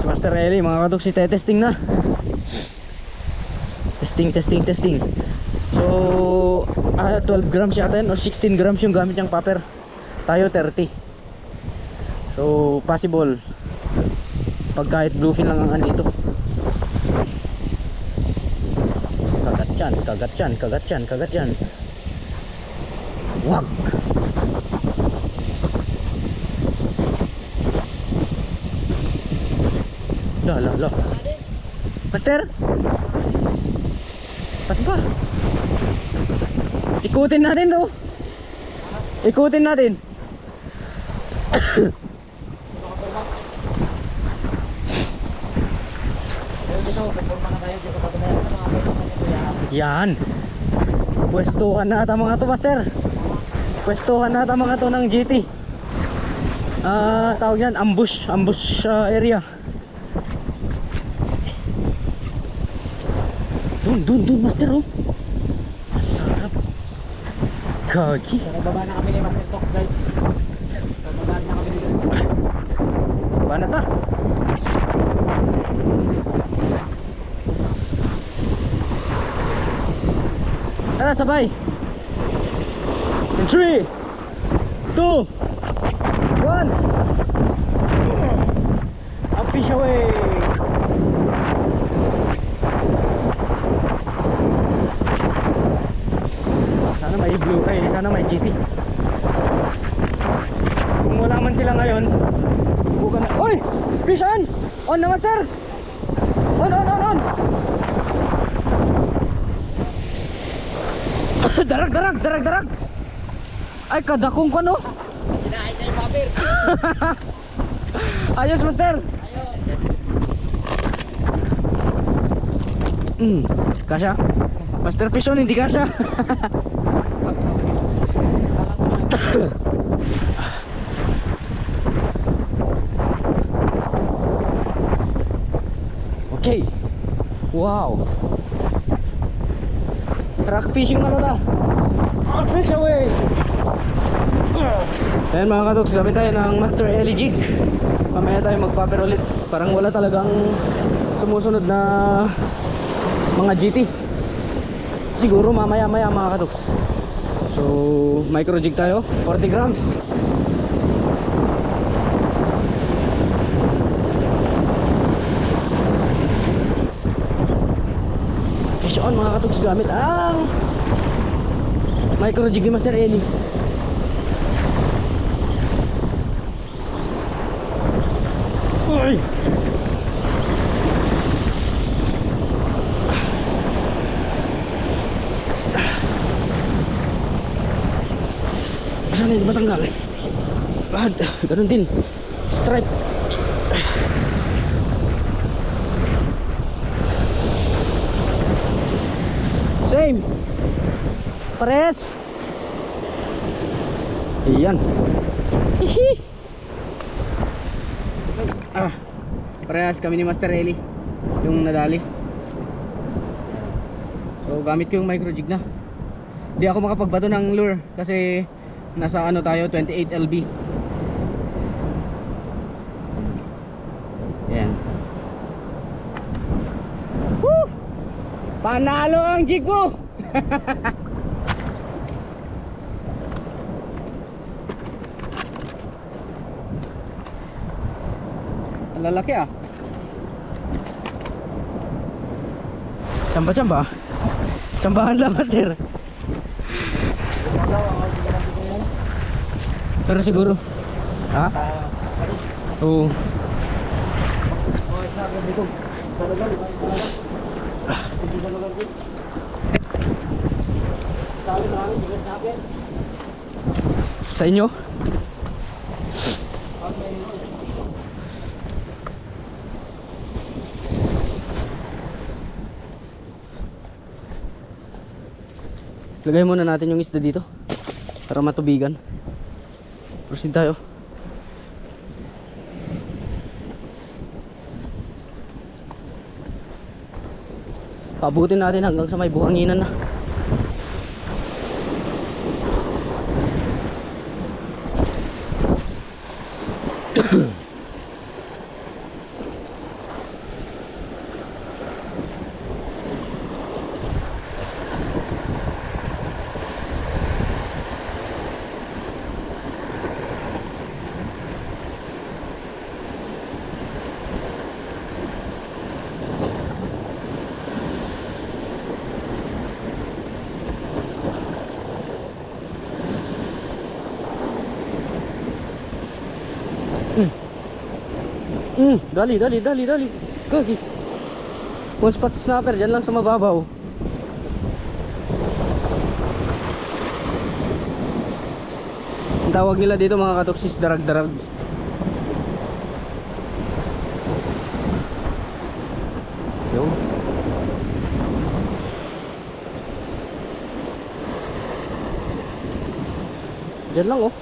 Si Master Eli mga kadoks, testing na. Testing. So 12 grams yata yun or 16 grams yung gamit niyang popper. Tayo 30. So possible pag kahit bluefin lang ang andito. Kagat yan. Wag. Lo. Master? Ba't ba? Ikutin natin to. Ikutin natin. Yan. Pwestuhan na ata mga to, Master. Pwestuhan na ata mga to ng GT. Tawag yan, ambush area. Dun, Master, oh. Masarap. Kaki. Baba na kami ni Master Talk, guys. Baba na kami dito. Baba na ta. Tara, sabay. In 3, 2, 1. Up fish away. Sana may blue, sana may GT. Kung wala man sila ngayon, bukan na. Oy! Fish on! On na, Master! On! Darag! Ay, kadakong ko, no? Kinain na yung papir. Ayos, Master! Kasya? Master Fish on, hindi kasya. Okay. Wow. Track fishing malala. Fish away. Ayan mga katoks, gamit tayo ng Master Eli jig. Mamaya tayo magpaper ulit. Parang wala talagang sumusunod na mga GT. Siguro mamaya mga katoks. So micro jig tayo, 40 grams. Fish on mga katoks, gamit ang micro jig ni Master Eli. Uy! Saan hindi matanggal? Ganun din. Stripe. Same. Pares. Iyan. Hihi. Parehas kami ni Master Eli yung nadali. So gamit ko yung micro jig na. Di ako makapagbato ng lure kasi nasa ano tayo, 28 LB. Yan. Woo! Panalo ang jig mo. Ang lalaki ah. Chamba. Chambahan lang, Master. Pero siguro ha? Oo. Sa inyo? Lagay muna natin yung isda dito para matubigan. Proceed tayo. Pabutin natin hanggang sa may buhanginan na. Dali. Gagi. One spot snapper dyan lang sa mababaw. Ang tawag nila dito mga katoksis, darag-darag. Yo. Diyan lang oh.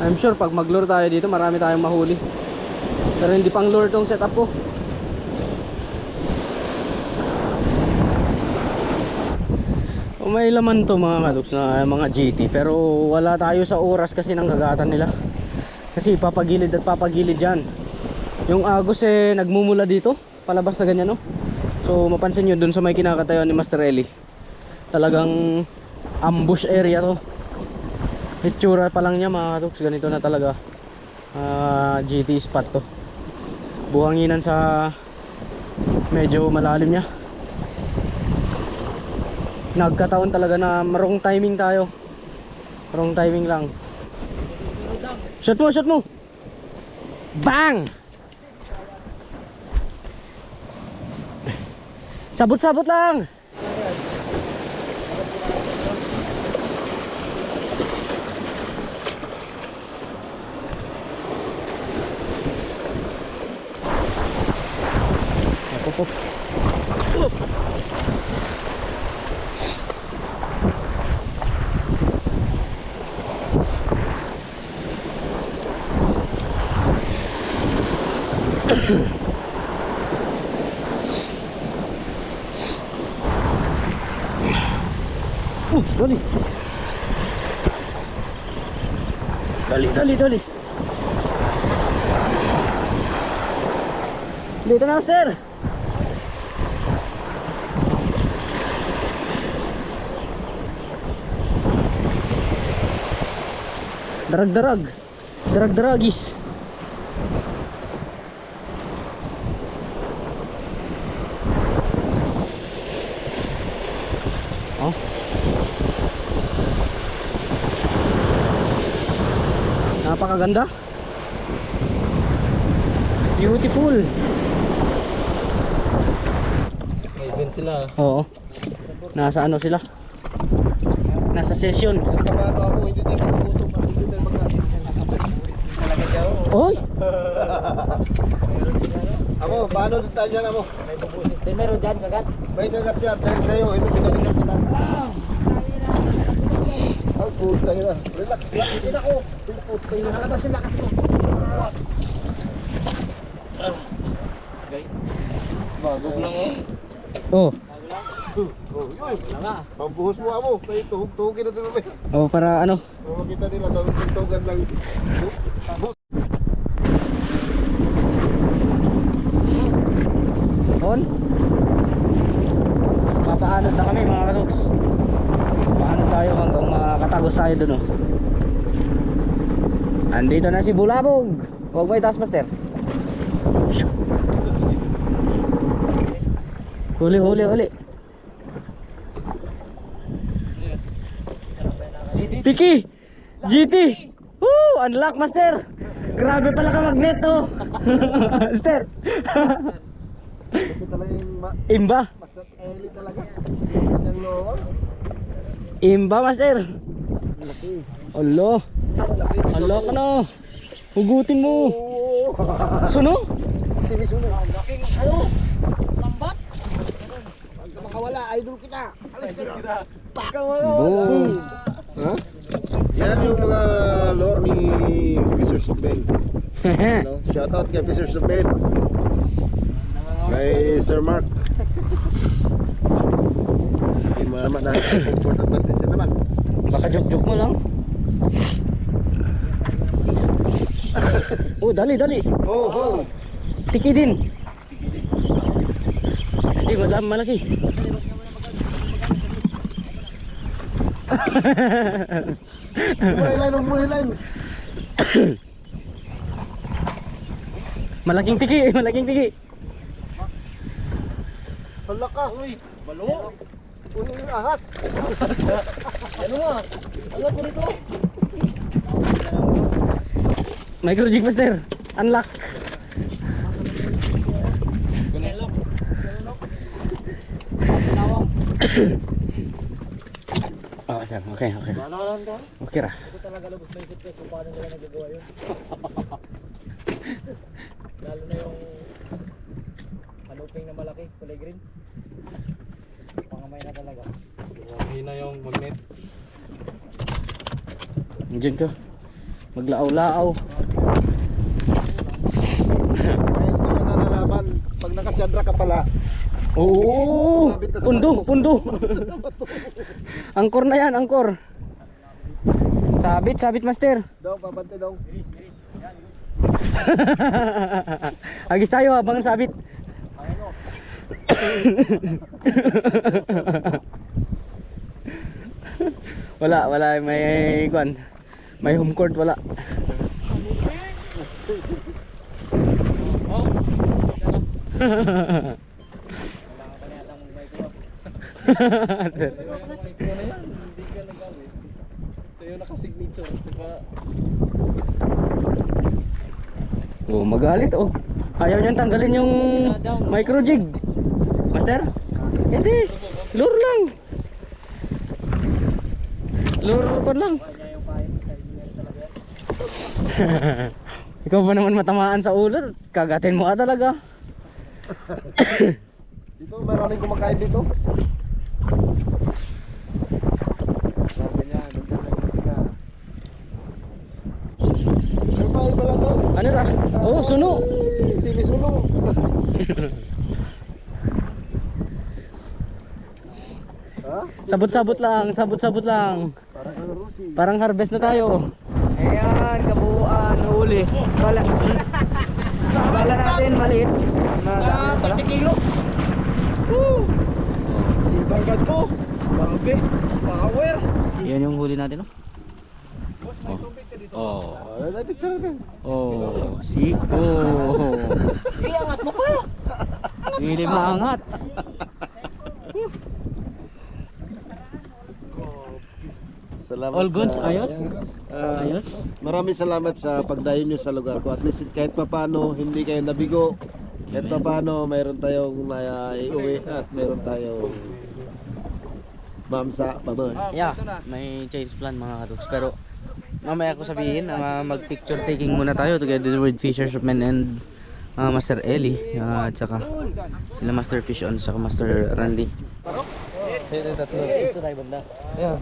I'm sure pag mag-lure tayo dito marami tayong mahuli. Pero hindi pang lure tong setup ko. May laman to mga kadoks na mga GT, pero wala tayo sa oras kasi ng kagatan nila. Kasi papagilid at papagilid yan. Yung agos nagmumula dito, palabas na ganyan no. So mapansin nyo dun sa may kinakatayon ni Master Eli, talagang ambush area to. Itsura pa lang niya mga kadoks, ganito na talaga. GT spot to. Buhanginan sa medyo malalim niya. Nagkataon talaga na wrong timing tayo. Wrong timing lang. Shot mo. Bang! Sabot-sabot lang. Up. Dali. Dito na, Master. Darag-daragis. Oh. Napakaganda. Beautiful. May event sila. Oo. Nasa ano sila? Nasa session. Paano ako, hindi tayo magugutom at hindi tayo magkasin. Talaga dyan. Oy! Ako, paano din tayo dyan ako? May bubusis din. Meron dyan kagat. May kagat yan dahil sa'yo, ito pinalikan kita. Ay, puta yun. Relax, hindi na ako. Puta yun. Nakalabas yung lakas mo. Okay. Bago lang oh. Oh. Oh, yun. Wala nga. Pambuhos mo ako. Kaya tuhugin na din. Oh, para ano? Oo, kita nila. Tugan lang. On. Papaanod na kami mga katoks. Paano tayo hanggang makakatagos tayo dun oh. Andito na si Bulabog. Huwag mo itaas, Master. Huli. Tiki! GT! Woo! Unlock, Master! Grabe pala ka magnet oh. Master! Ito talaga yung Imba! Master Eli talaga. Yung loob. Imba, Master! Laki. Alo! Laki. Alo ka na! Hugutin mo! Oo. Suno? Sinisunod. Laking ano? Lambat. Pag makawala, idol kita. Alis ka na. Boom! Ha? Yan yung mga lore ni Officer Subben. No? Shout out kay Officer Subben. Kay Sir Mark. Hindi mo naman na important natin siya naman. Baka joke-joke mo lang. Oh, dali. Oh. Tiki din. Hindi, madami malaki. Mulai line. Malaking tiki. Hala ka. Uy, balo. Uy, ahas. Ano mo? Angat mo dito. Micro jig master. Unlock. Oh, sir. Okay, okay. Ano ka? Okay ra. Ito talaga lubos na isip ko kung paano nila nagagawa yun. Lalo na yung haluping na malaki, kulay green. Pangamay na talaga. Grabe na yung magnet. Diyan ka. Maglaaw-laaw. Ngayon ko na nalalaman, pag nakasyadra ka pala, Oo. Pundo, pundo. Angkor na yan, angkor. Sabit, sabit master. daw, babante daw. Agis tayo habang sabit. Wala may kwan. May home court wala. Kailangan pa na yata mong micro. Sir. Micro na yan, hindi ka nagamit. Sa'yo naka-signature. Tsaka Oh, magalit oh. Ayaw niyang tanggalin yung micro jig. Master? Hindi. Lure lang. Lure ko lang. Kanya yung pahin, kailangan talaga yan. Ikaw ba naman matamaan sa ulo? Kagatin mo talaga. Dito, maraming kumakain dito. Sabi niya, nandun na yung ka. May pain pala to. Ano ta? Oh, suno. Sili suno. Ha? Sabot-sabot lang, sabot-sabot lang. Parang ano, Rosie. Parang harvest na tayo. Ayan, kabuuan, huli. Bala natin maliit. ah, 30 kilos! Woo! Sibanggan ko! Grabe! Power! Yan yung huli natin, no? Boss, may tubig ka dito. Oh. Ay, picture natin. Oh, si oh. Iangat mo pa! Hindi maangat. Salamat All goods, sa- ayos? Ah, Ayos? Maraming salamat sa pagdayo nyo sa lugar ko. At least kahit paano hindi kayo nabigo. Kahit paano mayroon tayong iuwi at mayroon tayong mamsa pa ba? Yeah, may change plan mga katuks. Pero mamaya ko sabihin na mag-picture taking muna tayo together with Fisherman and Master Eli at saka sila Master Fish on saka Master Randy. Hindi tatlo. Ito tayo banda. Yeah.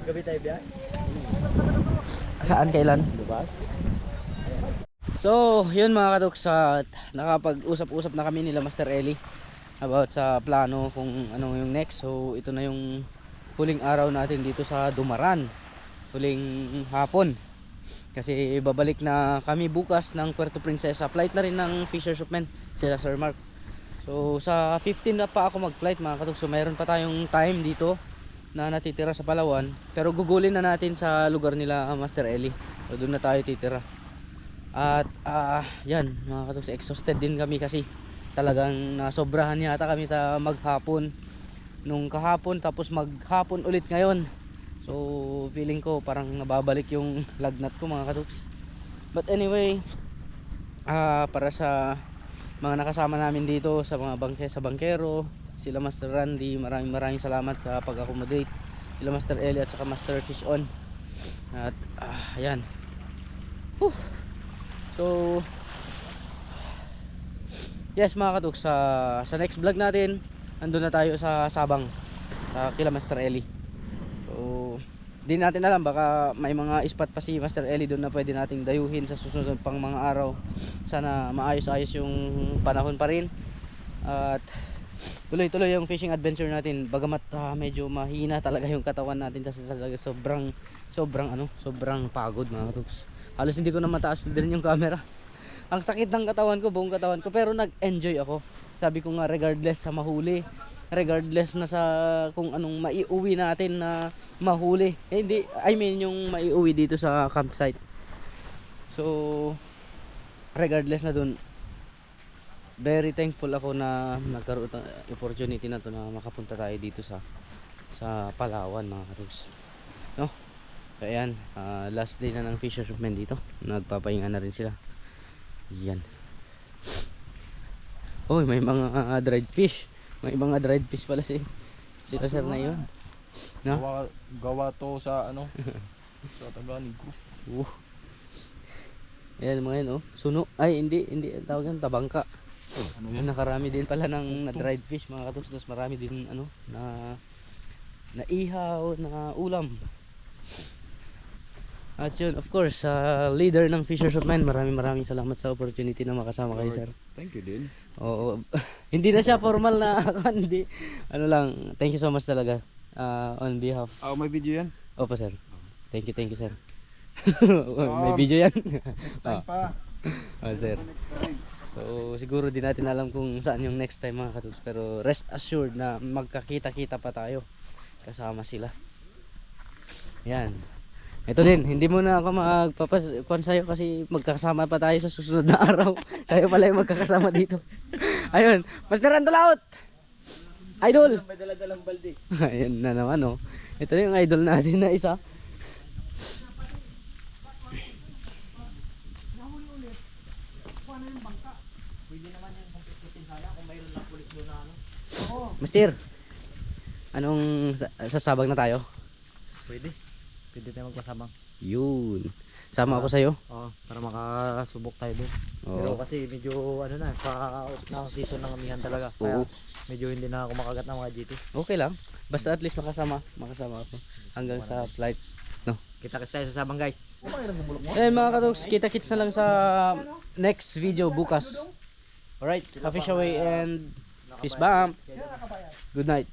Gabi tayo biya? Saan kailan? Lubas? So, yun mga katuks, nakapag-usap-usap na kami nila Master Eli about sa plano kung ano yung next. So, ito na yung huling araw natin dito sa Dumaran. Huling hapon. Kasi babalik na kami bukas ng Puerto Princesa. Flight na rin ng Fisherman, sila Sir Mark. So, sa 15 na pa ako mag-flight mga katuks. So, mayroon pa tayong time dito na natitira sa Palawan. Pero gugulin na natin sa lugar nila Master Eli. So, doon na tayo titira. At yan mga katuks, exhausted din kami kasi talagang nasobrahan yata kami maghapon nung kahapon, tapos maghapon ulit ngayon. So feeling ko parang nababalik yung lagnat ko mga katuks. But anyway, para sa mga nakasama namin dito sa mga bangkero, sila Master Randy, maraming salamat sa pag-accommodate. Sila Master Eli at saka Master Fish on. At ayan. So yes mga katuks, sa next vlog natin andun na tayo sa Sabang, kila Master Eli. So di natin alam, baka may mga spot pa si Master Eli doon na pwede nating dayuhin sa susunod pang mga araw. Sana maayos-ayos yung panahon pa rin at tuloy-tuloy yung fishing adventure natin. Bagamat medyo mahina talaga yung katawan natin kasi talaga sobrang pagod mga katuks. Halos hindi ko na mataas din yung camera. Ang sakit ng katawan ko, buong katawan ko, pero nag-enjoy ako. Sabi ko nga, regardless sa mahuli, regardless na sa kung anong maiuwi natin na mahuli, hindi, I mean yung maiuwi dito sa campsite. So regardless na dun, very thankful ako na nagkaroon ng opportunity na to na makapunta tayo dito sa Palawan mga katugs, no? Kaya yan, last day na ng fishermen dito, nagpapahinga na rin sila. Yan. Oy, may mga dried fish, pala sila sir na yun, no? Gawa to sa ano? Sa taga ni Groove. Ayan mga yan, oh. Suno, ay hindi ang tawag yan, tabangka. Ano yan? Nakarami din pala ng na dried fish mga katugs, tapos marami din ano na ihaw na ulam. At yun, of course, sa leader ng Fishers of Men, maraming salamat sa opportunity na makasama kayo, sir. Thank you din. Oo, hindi na siya formal na hindi, ano lang, thank you so much talaga on behalf. May video yan? Opo sir, thank you sir. May video yan. Next time pa. Sir. So siguro di natin alam kung saan yung next time mga katugs, pero rest assured na magkakita-kita pa tayo kasama sila. Yan. Ito din, hindi mo na ako magpapakuan sa'yo kasi magkakasama pa tayo sa susunod na araw. Tayo pala yung magkakasama dito. Ayun, Master Antolaut! Idol! May dala-dalang balde. Ayun na naman, oh. Ito yung idol natin na isa. Master, anong sasabag na tayo? Pwede tayo magpasama. Yun. Sama ako sa'yo. Oo, para makasubok tayo doon. Oo. Pero kasi medyo ano na, sa season ng amihan talaga. Kaya Oo. medyo hindi na ako makagat ng mga GT. Okay lang. Basta at least makasama ako hanggang sa flight. No. Kita-kits tayo sa Sabang guys. Eh mga katugs, kita-kits na lang sa next video bukas. Alright, happy away and peace bump. Good night.